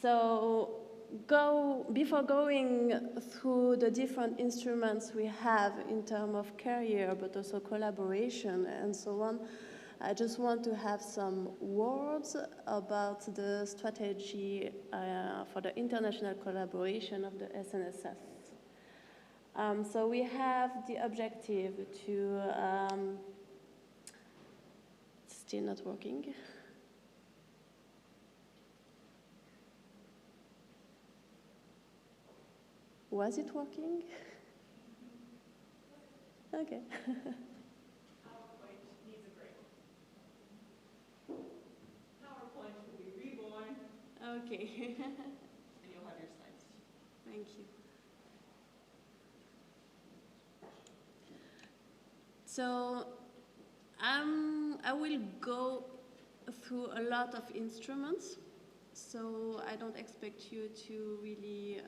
So before going through the different instruments we have in terms of career, but also collaboration and so on, I just want to have some words about the strategy for the international collaboration of the SNSF. So we have the objective to, still not working. Was it working? Okay. PowerPoint needs a break. PowerPoint will be reborn. Okay. And you'll have your slides. Thank you. So I will go through a lot of instruments, so I don't expect you to really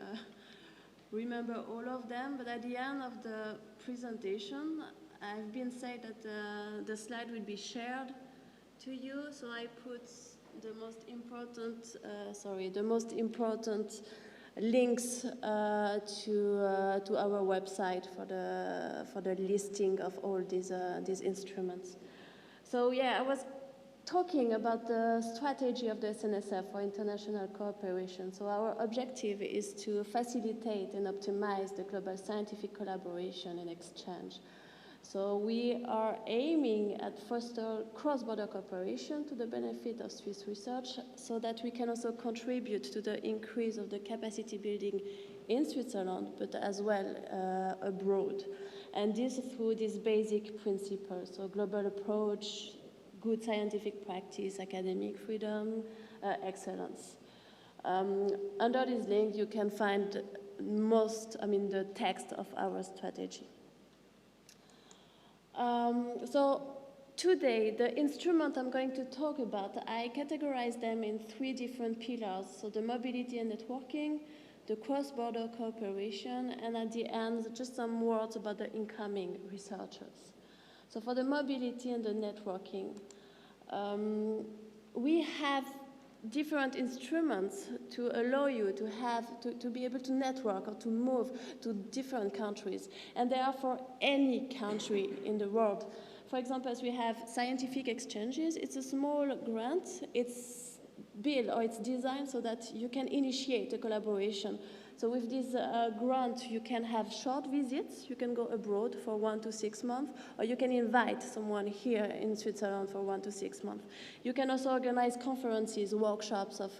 remember all of them, but at the end of the presentation, I've been said that the slide will be shared to you, so I put the most important links to our website for the listing of all these instruments. So yeah, I was talking about the strategy of the SNSF for international cooperation. So our objective is to facilitate and optimize the global scientific collaboration and exchange. So we are aiming at foster cross-border cooperation to the benefit of Swiss research so that we can also contribute to the increase of the capacity building in Switzerland, but as well abroad. And this through these basic principles, so global approach, good scientific practice, academic freedom, excellence. Under this link, you can find the text of our strategy. So today, the instrument I'm going to talk about, I categorize them in 3 different pillars. So the mobility and networking, the cross-border cooperation, and at the end, just some words about the incoming researchers. So for the mobility and the networking, we have different instruments to allow you to be able to network or to move to different countries. And they are for any country in the world. For example, as we have scientific exchanges, it's a small grant. It's built or it's designed so that you can initiate a collaboration. So with this grant, you can have short visits. You can go abroad for 1 to 6 months, or you can invite someone here in Switzerland for 1 to 6 months. You can also organize conferences, workshops of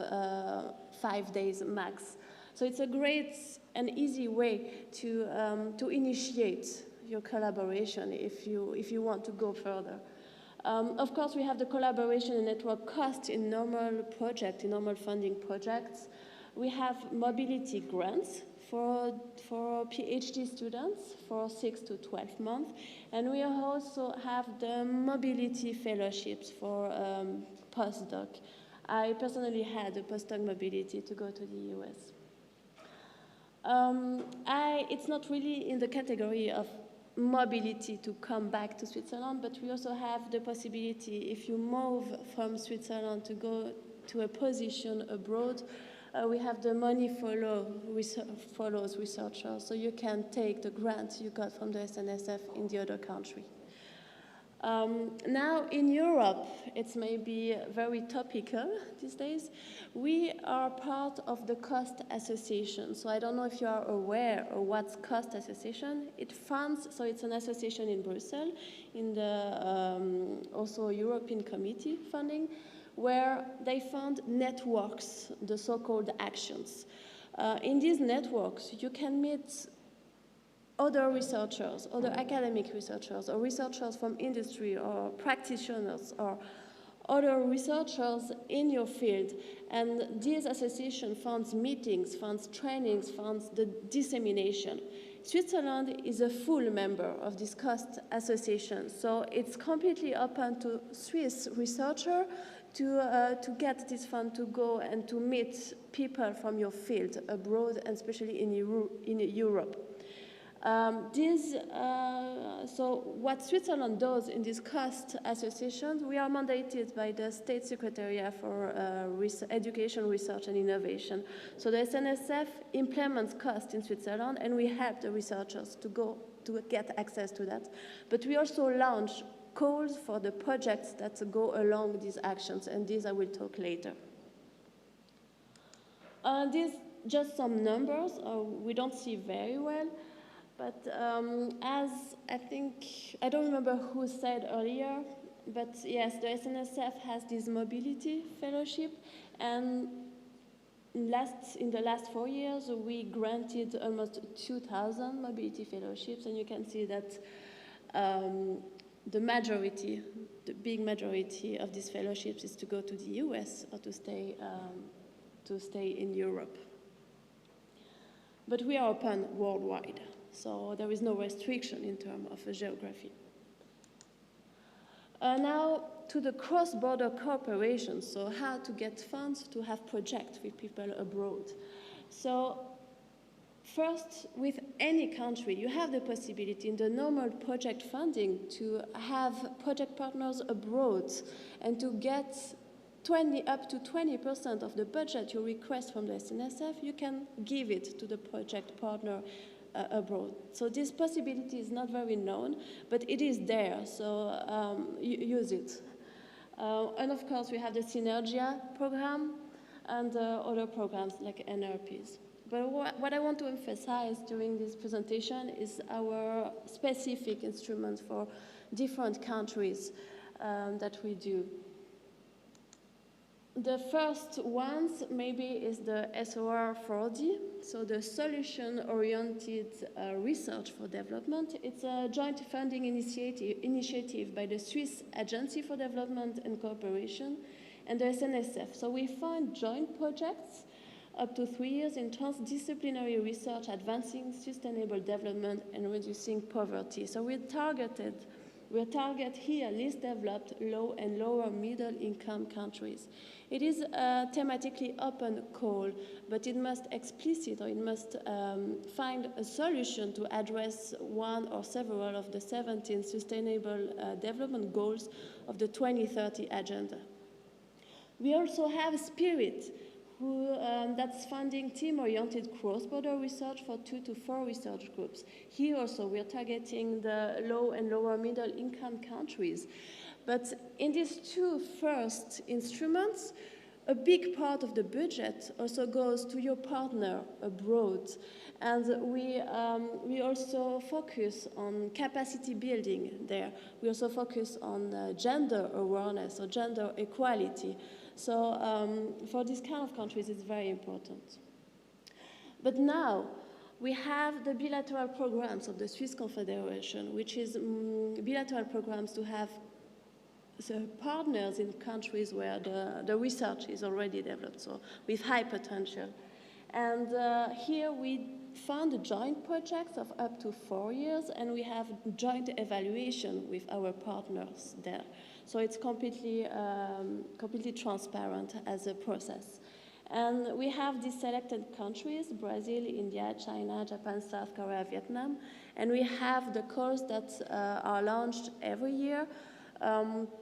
5 days max. So it's a great and easy way to initiate your collaboration if you want to go further. Of course, we have the collaboration and network cost in normal funding projects. We have mobility grants for PhD students for 6 to 12 months. And we also have the mobility fellowships for postdoc. I personally had a postdoc mobility to go to the US. It's not really in the category of mobility to come back to Switzerland, but we also have the possibility, if you move from Switzerland to go to a position abroad, we have the money follows researchers, so you can take the grant you got from the SNSF in the other country. Now in Europe, it's maybe very topical these days. We are part of the COST Association. So I don't know if you are aware of what's COST Association. It funds, so it's an association in Brussels, in the also European Committee funding, where they fund networks, the so-called actions. In these networks, you can meet other researchers, other academic researchers, or researchers from industry, or practitioners, or other researchers in your field. And this association funds meetings, funds trainings, funds the dissemination. Switzerland is a full member of this COST association, so it's completely open to Swiss researchers to get this fund to go and to meet people from your field abroad, and especially in Europe. So what Switzerland does in these cost associations, we are mandated by the State Secretariat for Education, Research and Innovation. So the SNSF implements cost in Switzerland, and we help the researchers to get access to that. But we also launch calls for the projects that go along these actions, and these I will talk later. These just some numbers we don't see very well. But as I don't remember who said earlier, but yes, the SNSF has this mobility fellowship, and in the last 4 years, we granted almost 2,000 mobility fellowships, and you can see that the big majority of these fellowships is to go to the US or to stay in Europe. But we are open worldwide. So there is no restriction in terms of geography. Now to the cross-border cooperation, so how to get funds to have projects with people abroad. So first, with any country, you have the possibility in the normal project funding to have project partners abroad and to get up to 20% of the budget you request from the SNSF, you can give it to the project partner abroad. So this possibility is not very known, but it is there, so use it. And of course, we have the Synergia program and other programs like NRPs. But what I want to emphasize during this presentation is our specific instruments for different countries that we do. The first ones maybe is the SOR 4D, so the Solution-Oriented Research for Development. It's a joint funding initiative by the Swiss Agency for Development and Cooperation and the SNSF. So we fund joint projects up to 3 years in transdisciplinary research advancing sustainable development and reducing poverty. So we target here least developed, low and lower middle income countries. It is a thematically open call, but it must find a solution to address one or several of the 17 sustainable development goals of the 2030 agenda. We also have Spirit, that's funding team-oriented cross-border research for 2 to 4 research groups. Here also we are targeting the low and lower middle income countries. But in these two first instruments, a big part of the budget also goes to your partner abroad. And we also focus on capacity building there. We also focus on gender awareness or gender equality. So for these kind of countries, it's very important. But now we have the bilateral programs of the Swiss Confederation, which is bilateral programs to have partners in countries where the research is already developed, so with high potential. And here we fund joint projects of up to 4 years, and we have joint evaluation with our partners there. So it's completely transparent as a process. And we have these selected countries, Brazil, India, China, Japan, South Korea, Vietnam, and we have the calls that are launched every year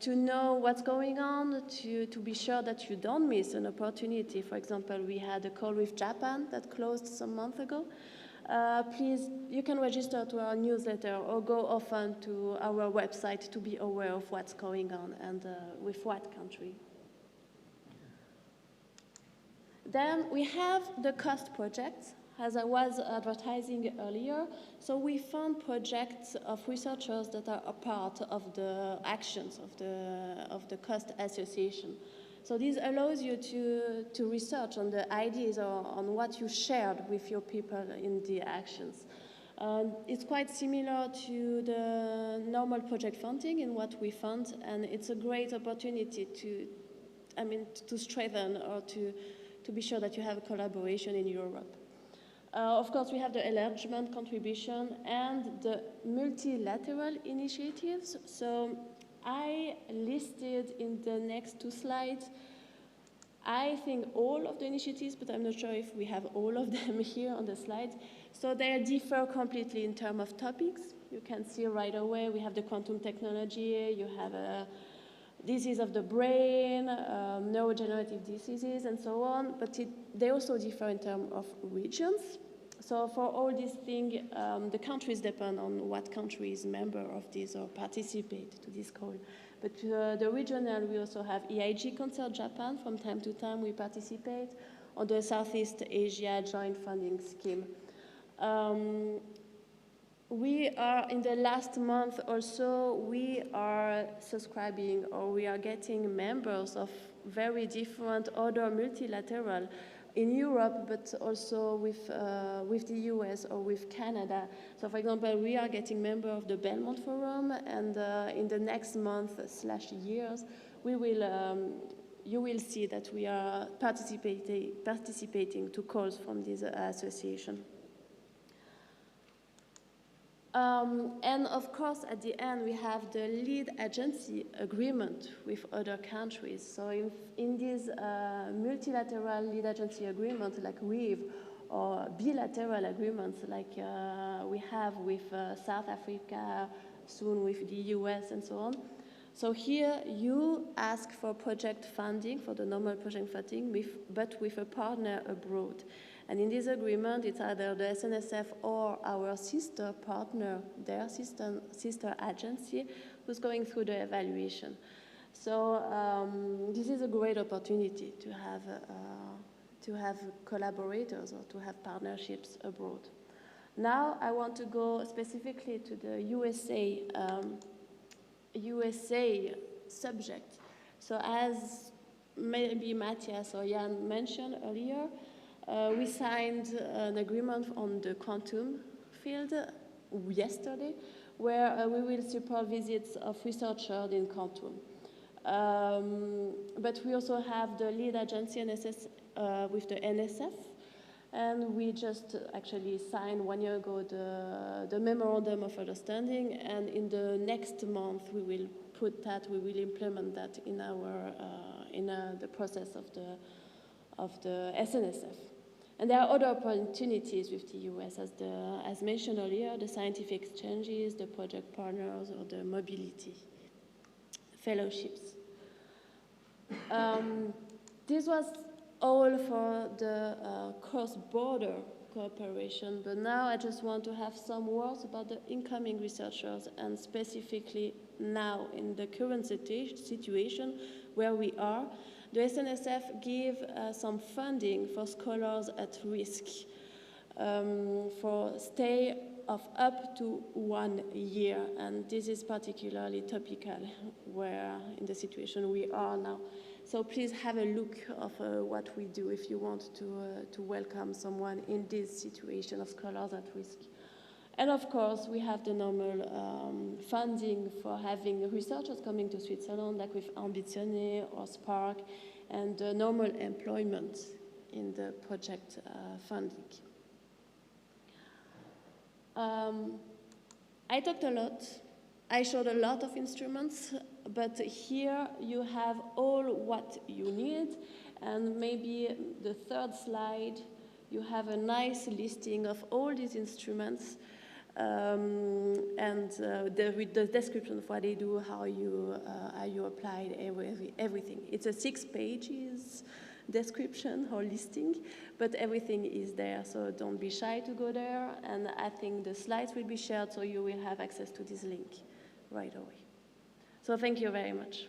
to know what's going on, to be sure that you don't miss an opportunity. For example, we had a call with Japan that closed some months ago. Please, you can register to our newsletter or go often to our website to be aware of what's going on and with what country. Then we have the cost projects, as I was advertising earlier. So we fund projects of researchers that are a part of the actions of the cost association. So this allows you to research on the ideas or on what you shared with your people in the actions. It's quite similar to the normal project funding in what we fund, and it's a great opportunity to strengthen or to be sure that you have a collaboration in Europe. Of course, we have the enlargement contribution and the multilateral initiatives. So I listed in the next 2 slides I think all of the initiatives, but I'm not sure if we have all of them here on the slides. So they differ completely in terms of topics. You can see right away we have the quantum technology, you have a disease of the brain, neurodegenerative diseases, and so on. But they also differ in terms of regions. So for all these things, the countries depend on what country is member of this or participate to this call. But the regional, we also have EIG Concert Japan. From time to time, we participate on the Southeast Asia Joint Funding Scheme. We are, in the last month or so, we are subscribing or we are getting members of very different other multilateral in Europe, but also with the US or with Canada. So for example, we are getting member of the Belmont Forum, and in the next month/years, we will, you will see that we are participating to calls from this association. And of course, at the end, we have the lead agency agreement with other countries. So in this multilateral lead agency agreement, like WIV, or bilateral agreements like we have with South Africa, soon with the US, and so on. So here, you ask for project funding, for the normal project funding, but with a partner abroad. And in this agreement, it's either the SNSF or our sister partner, their sister agency, who's going through the evaluation. So this is a great opportunity to have collaborators or to have partnerships abroad. Now I want to go specifically to the USA subject. So as maybe Matthias or Jan mentioned earlier, we signed an agreement on the quantum field yesterday, where we will support visits of researchers in quantum. But we also have the lead agency NSS, with the NSF, and we just actually signed 1 year ago the memorandum of understanding, and in the next month we will implement that in our the process of the SNSF. And there are other opportunities with the US, as mentioned earlier, the scientific exchanges, the project partners, or the mobility fellowships. This was all for the cross-border cooperation, but now I just want to have some words about the incoming researchers, and specifically now in the current situation where we are. The SNSF give some funding for scholars at risk for stay of up to 1 year, and this is particularly topical where in the situation we are now. So please have a look of what we do if you want to welcome someone in this situation of scholars at risk. And of course, we have the normal funding for having researchers coming to Switzerland, like with Ambizione or Spark, and normal employment in the project funding. I talked a lot. I showed a lot of instruments, but here you have all what you need, and maybe the third slide, you have a nice listing of all these instruments, and with the description of what they do, how you applied everything. It's a 6 pages description or listing, but everything is there, so don't be shy to go there, and I think the slides will be shared, so you will have access to this link right away. So thank you very much.